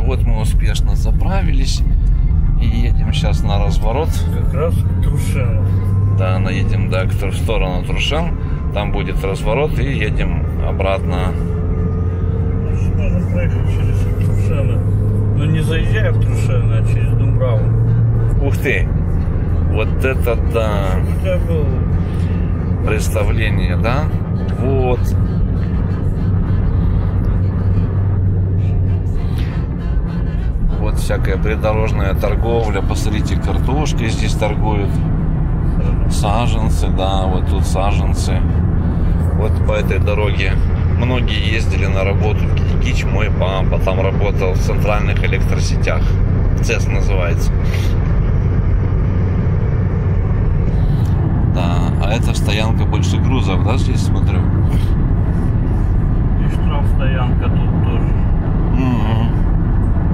вот мы успешно заправились и едем сейчас на разворот. Как раз к Трушену. Да, наедем, да, в сторону Трушен. Там будет разворот и едем обратно. Можно проехать через Трушены. Но не заезжая в Трушены, а через Думбраву. Ух ты! Вот это да! У тебя было представление, да? Вот. Вот всякая придорожная торговля. Посмотрите, картошкой здесь торгуют. Саженцы, да, вот тут саженцы. Вот по этой дороге многие ездили на работу. Кич, мой папа там работал в центральных электросетях. ЦЕС называется. Да, а это стоянка больше грузов, да, здесь смотрю? и штрафстоянка тут тоже.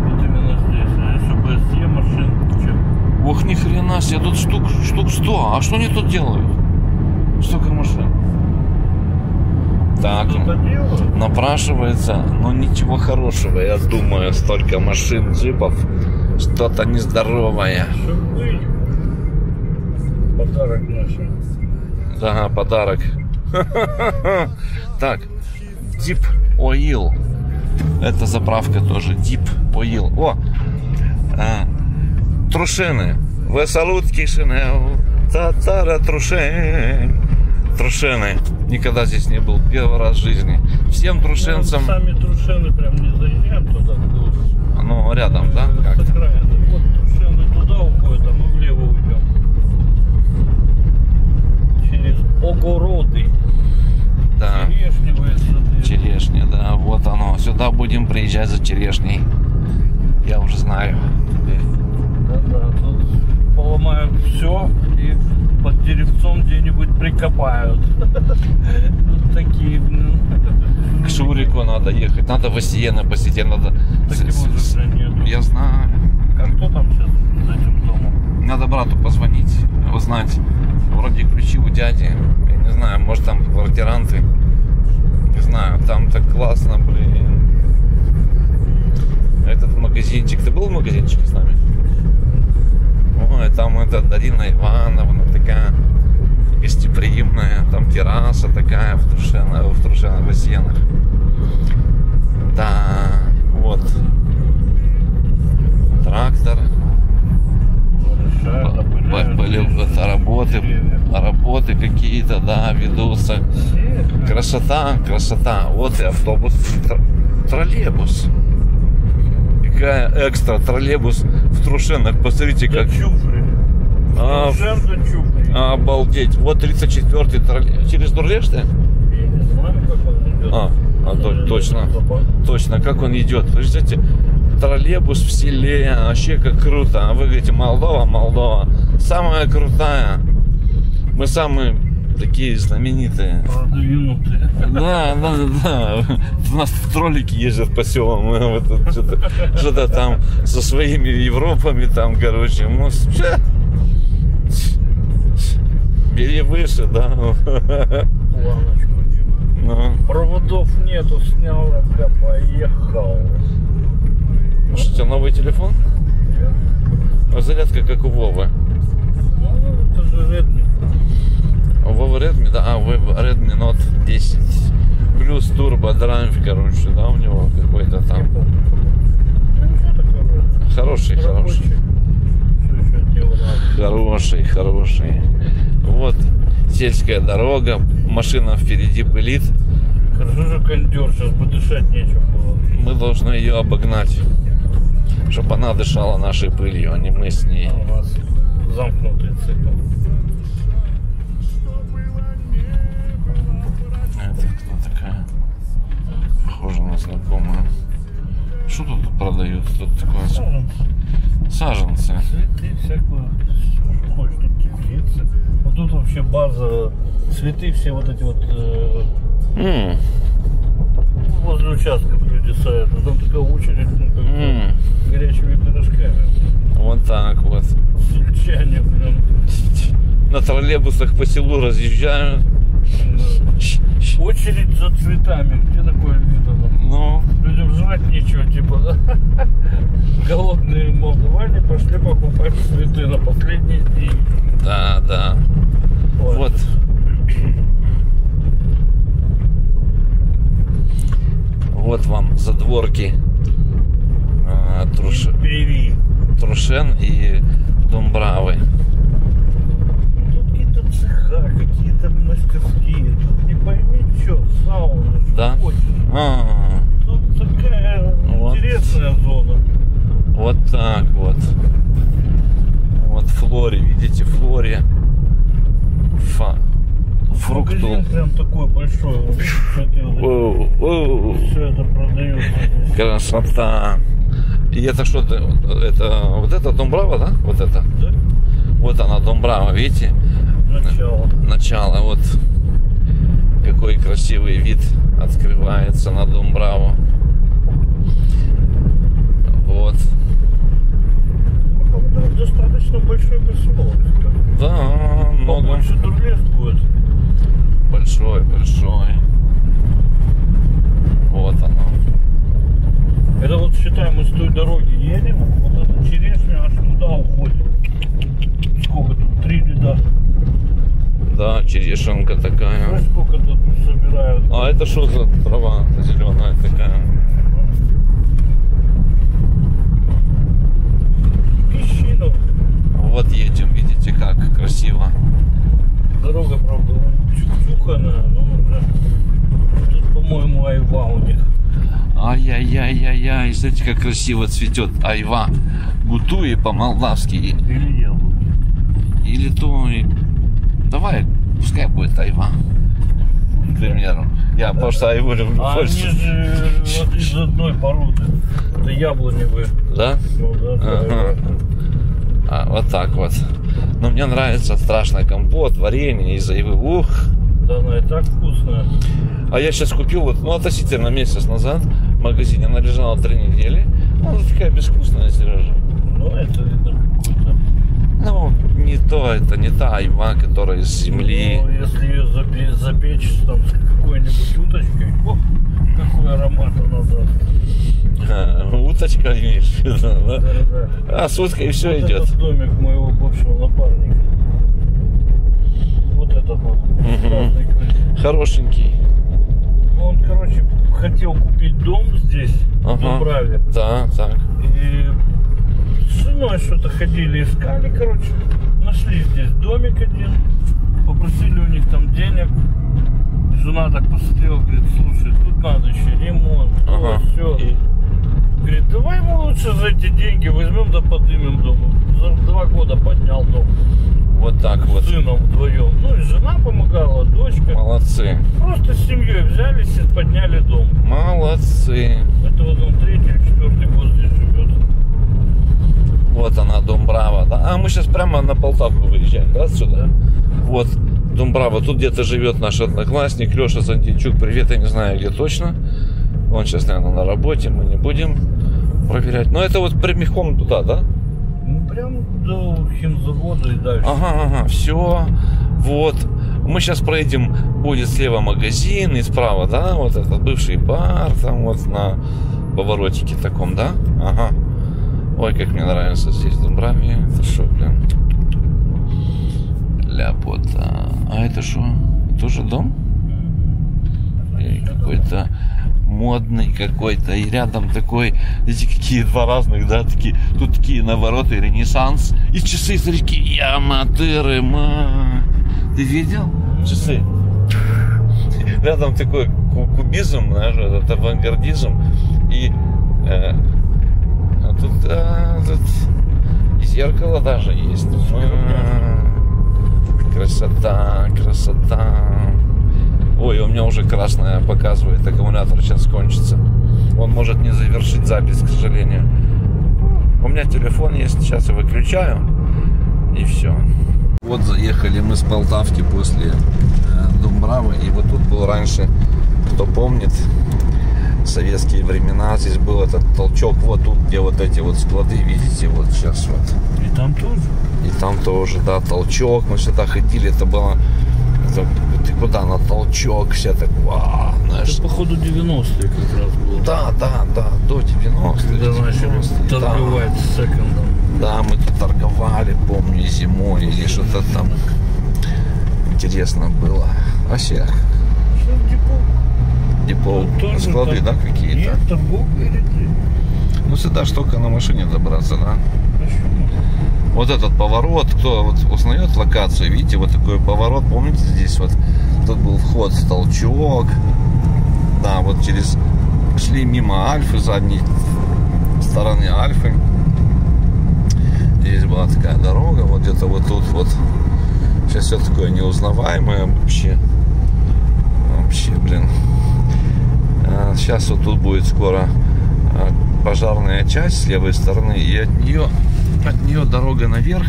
Вот именно здесь. ШБСЕ машин. Ох, ни хрена себе, тут штук 100. А что они тут делают? Столько машин. Так, напрашивается, но ничего хорошего, я думаю, столько машин, джипов, что-то нездоровое. Подарок наш. Да, подарок. Так, Deep Oil. Это заправка тоже, Deep Oil. О, Трушены. Вы салутки Шинел. Татара Трушен. Трушены. Никогда здесь не был. Первый раз в жизни. Всем трушенцам... Ну, сами Трушены прям не заезжаем туда. Ну, рядом, да? Вот Трушены туда уходят, а мы влево уйдем. Через огороды. Да. Черешневые сады. Черешня, да. Вот оно. Сюда будем приезжать за черешней. Я уже знаю. Да, тут поломают все и под деревцом где-нибудь прикопают. Тут такие, блин. К Шурику надо ехать, надо в Осиены посетить, надо... Таких уже нету. Я знаю. А кто там сейчас за этим домом? Надо брату позвонить, узнать. Вроде ключи у дяди. Я не знаю, может там квартиранты. Не знаю, там так классно, блин. Этот магазинчик. Ты был в магазинчике с нами? Ой, там это Дарина Ивановна такая гостеприимная. Там терраса такая в Трушенах, в Осиенах. Да, вот. Трактор. Работы какие-то, да, ведутся. Красота. Вот и автобус. Троллейбус. Какая экстра троллейбус в Трушенах. Посмотрите, как... Обалдеть. Вот 34-й троллейбус. Через Дурле, что ли? Я не знаю, как он идет. Точно, как он идет. Слушайте, троллейбус в селе. Вообще как круто. А вы говорите, Молдова. Самая крутая. Мы самые такие знаменитые. Продвинутые. Да. У нас троллики ездят по селам. Что-то там со своими Европами там, короче. Бери выше, да. Планочку. Проводов нету, снял, поехал. Что, у тебя новый телефон? Нет. А зарядка как у Вовы. Ну, это же Redmi. У Вовы Redmi, да? А, Redmi Note 10 плюс Turbo Drive, короче, да, у него какой-то там. Хороший. Хороший. Вот сельская дорога, машина впереди пылит. Хорошо же кондер, сейчас бы дышать нечем было. Мы должны ее обогнать, чтобы она дышала нашей пылью, а не мы с ней. А у нас замкнутый цикл. Это кто такая? Похоже на знакомую. Что тут продают? Тут такое... Саженцы. Цветы всякую. Хочешь, тут теплицы. Вот тут вообще база. Цветы все вот эти вот. Возле участков люди садят. А там такая очередь, как горячими пирожками. Вот так вот. Сельчане, блин. На троллейбусах по селу разъезжают. Очередь за цветами. Где такое видно? Ну. Людям жрать нечего, типа. пошли покупать цветы на последний день. Да, да. Вот. Вот вам задворки Трушен и Думбравы. Тут какие-то цеха, какие-то мастерские. Тут не пойми что, сауна. Да? Тут такая вот. Интересная зона. Вот так вот. Вот Флоре, видите, Флоре. Фрукту. Магазин прям такой большой. Вот, все это продается. Красота. И это что-то, это вот это Думбрава, да? Вот это? Да? Вот она, Думбрава, видите? Начало, вот. Какой красивый вид открывается на Думбраву. Вот. Достаточно большой поселок. Да, много. Больше Турлес будет. Большой. Вот оно. Это вот считай, мы с той дороги едем, вот эта черешня аж туда уходит. Сколько тут? 3 ряда. Да, черешенка такая. Знаешь, сколько тут собирают? А это что за трава зеленая такая? Песчину. Вот едем, видите, как красиво. Дорога, правда, чуханая, но уже тут, по-моему, айва у них. Ай-яй-яй-яй-яй, смотрите, как красиво цветет айва. Гутуи по-молдавски. Или яблоки. Или то. Давай, пускай будет айва. К примеру. Я просто айву люблю больше. Они же вот из одной породы. Это яблоневые. Да? Ну, да, ага. Вот так вот. Но мне нравится страшно компот, варенье из айвы. Ух! Да, она и так вкусная. А я сейчас купил вот, относительно месяц назад в магазине. Она лежала 3 недели. Она такая безвкусная, Сережа. Ну, это видно какой-то. Ну, не то, это не та айва, которая из земли. Ну, если ее запечь там с какой-нибудь уточкой, ох, какой аромат она даст. Уточка имеешь в виду, да? Да. А с уткой все вот идет. Этот домик моего бывшего напарника. Вот этот вот. Хорошенький. Он, короче, хотел купить дом здесь, в Думбраве. Да, так. И с женой что-то ходили, искали, короче. Нашли здесь домик один. Попросили у них там денег. Жена так посмотрела, говорит, слушай, тут надо еще ремонт, все. Говорит, давай мы лучше за эти деньги возьмем да поднимем дом. За 2 года поднял дом. Вот так вот. С сыном вдвоем. Ну и жена помогала, дочка. Молодцы. Просто с семьей взялись и подняли дом. Молодцы. Это вот он 3-й или 4-й год здесь живет. Вот она, Думбрава. Да? А мы сейчас прямо на Полтавку выезжаем, да, отсюда? Вот Думбрава. Тут где-то живет наш одноклассник Леша Сантичук. Привет, я не знаю, где точно. Он сейчас, наверное, на работе. Мы не будем проверять. Но это вот прямиком туда, да? Ну, прям до химзавода и дальше. Ага, все. Вот. Мы сейчас проедем, будет слева магазин и справа, да, вот этот бывший бар, там вот на поворотике таком, да? Ага. Ой, как мне нравится здесь в Думбраве. Это что, блин? Ляпота. А это что? Тоже дом? Какой-то модный какой-то. И рядом такой, эти какие 2 разных, да, такие. Тут такие навороты, Ренессанс. И часы, смотри, такие яматыры, Ты видел? Часы. Рядом такой кубизм, знаешь, этот авангардизм. И тут и зеркало даже есть. Красота. Ой, у меня уже красное показывает, аккумулятор сейчас кончится. Он может не завершить запись, к сожалению. У меня телефон есть, сейчас я выключаю. И все. Вот заехали мы с Полтавки после Думбравы. И вот тут был раньше, кто помнит, советские времена. Здесь был этот толчок. Вот тут, где вот эти вот склады, видите, вот сейчас вот. И там тоже? И там тоже, да, толчок. Мы сюда ходили, это было... Ты куда на толчок, все так, вау, знаешь. Это, походу, 90-е как раз было. Да, до 90-х. Когда начали торговать секондом. Да, мы тут торговали, помню, зимой или что-то там. Интересно было. Вообще. Депо, склады, да, какие-то? Нет, торговые ряды. Ну, сюда ж только на машине добраться, да? Почему? Вот этот поворот, кто вот узнает локацию, видите, вот такой поворот, помните, здесь вот тут был вход в толчок. Да, вот через шли мимо Альфы, задней стороны Альфы. Здесь была такая дорога, вот где-то вот тут вот. Сейчас все такое неузнаваемое вообще. Вообще, блин. Сейчас вот тут будет скоро пожарная часть с левой стороны, и от нее дорога наверх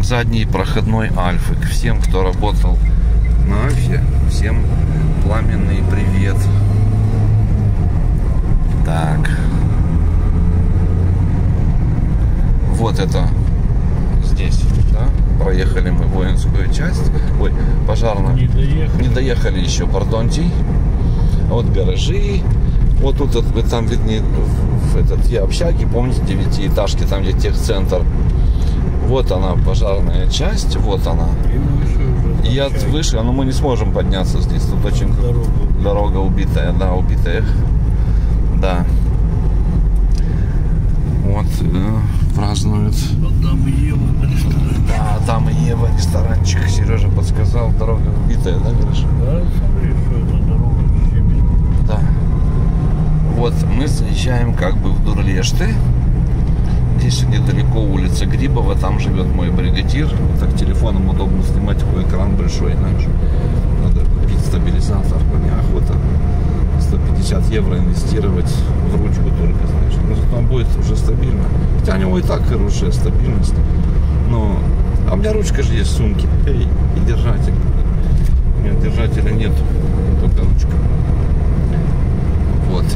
к задней проходной Альфы. К всем, кто работал на Альфе, всем пламенный привет. Так. Вот это здесь, да? Проехали мы воинскую часть. Ой, пожарную. Не доехали еще, пардонтий. Вот гаражи. Вот тут вот, там видны две общаги, помните, 9-этажки, там где техцентр. Вот она, пожарная часть, вот она. И я выше, но мы не сможем подняться здесь. Тут очень дорога убитая, да, убитая. Да. Вот празднуют. Адам и Ева ресторанчик. Да, Адам и Ева ресторанчик. Сережа подсказал, дорога убитая, да, Гриша? Да, смотри, что это дорога щебень. Да. Вот мы заезжаем как бы в Дурлешты. Здесь недалеко улица Грибова, там живет мой бригадир. Вот так телефоном удобно снимать, такой экран большой, знаешь. Надо купить стабилизатор, мне охота 150 евро инвестировать в ручку только, знаешь. Но зато будет уже стабильно. Хотя у него и так хорошая стабильность. Но... А у меня ручка же есть в сумке. Эй, и держатель. У меня держателя нет, только ручка. Вот.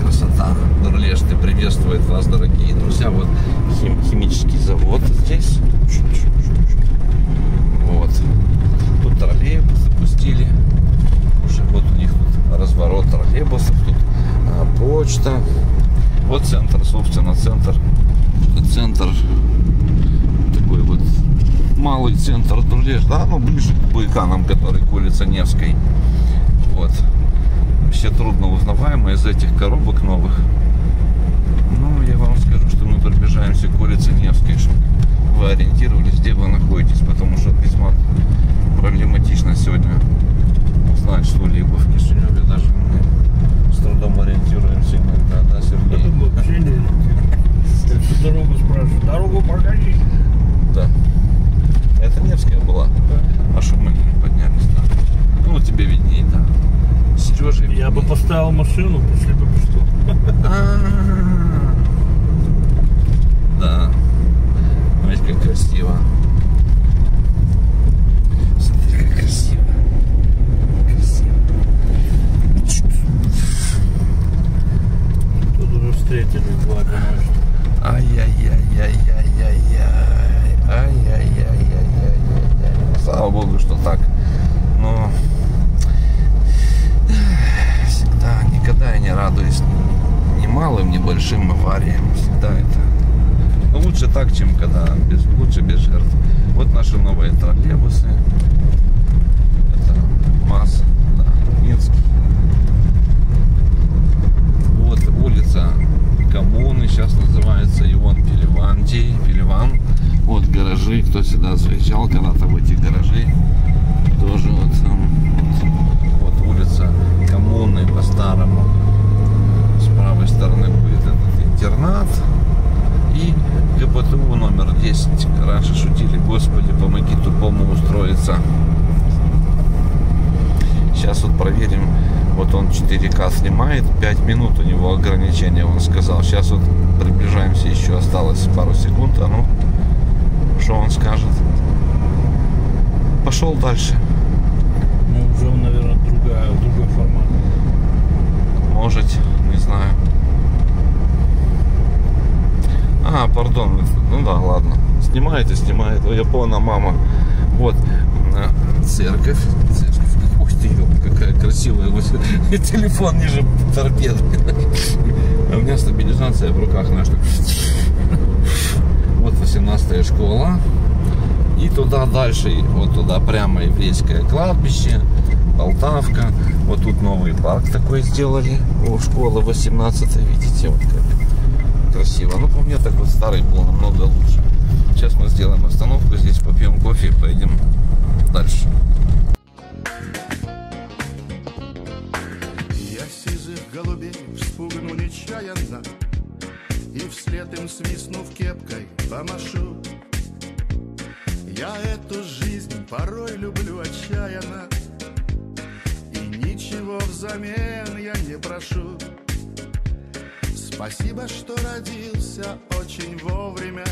Красота. Дурлешты приветствует вас, дорогие друзья. Вот химический завод здесь. Вот. Тут троллейбус запустили. Уже вот у них тут разворот троллейбусов. Тут почта. Вот центр, собственно, центр. Центр. Такой вот малый центр Дурлеш. Да, ну ближе к Байканам, который к улице Невской. Вот. Вообще трудно узнаваемо из этих коробок новых. Ну, я вам скажу, что мы приближаемся к улице Невской, чтобы вы ориентировались, где вы находитесь, потому что весьма проблематично сегодня узнать что-либо в Кишиневе. Даже мы с трудом ориентируемся иногда, да, Сергей? Вообще не я всю дорогу спрашиваю. Дорогу покажи. Да. Это Невская была. Да. А что мы не поднялись, да? Ну, тебе виднее, да. Сережа, я бы поставил машину, пошли бы что. Да. Смотри, как красиво. Смотри, как красиво. Красиво. Тут уже встретили два, конечно. Ай-яй-яй-яй-яй-яй-яй. Ай-яй-яй-яй-яй-яй. Слава богу, что так. Но всегда, никогда я не радуюсь ни малым, ни большим авариям. Всегда это. Но лучше так, чем когда лучше без жертв. Вот наши новые троллейбусы. Это МАЗ, да, Минский. Вот улица Коммуны сейчас называется, и вон Пеливан. Вот гаражи, кто сюда заезжал когда-то в эти гаражи, тоже вот улица Коммуны по-старому. С правой стороны будет этот интернат и ГПТУ номер 10. Раньше шутили: Господи, помоги тупому устроиться. Сейчас вот проверим. Вот он 4К снимает, 5 минут у него ограничение, он сказал. Сейчас вот приближаемся, еще осталось пару секунд. А ну, что он скажет? Пошел дальше. Ну, уже, наверное, другой формат. Может, не знаю. Пардон. Ну да, ладно. Снимает. Япона мама. Вот церковь. Ух ты, какая красивая. Телефон ниже торпеды. У меня стабилизация в руках, знаешь, так. Вот 18-я школа. И туда дальше, вот туда прямо еврейское кладбище, Полтавка. Вот тут новый парк такой сделали. О, школа 18-я, видите, вот как красиво. Ну, по мне так вот старый был намного лучше. Сейчас мы сделаем остановку, здесь попьем кофе и поедем дальше. Я сизых голубей вспугну нечаянно, и вслед им свистнув кепкой помашу. Я эту жизнь порой люблю отчаянно, и ничего взамен я не прошу. Спасибо, что родился очень вовремя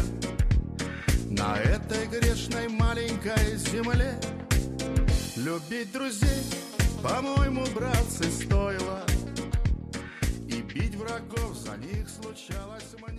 на этой грешной маленькой земле. Любить друзей, по-моему, братцы, стоило, и бить врагов за них случалось мне.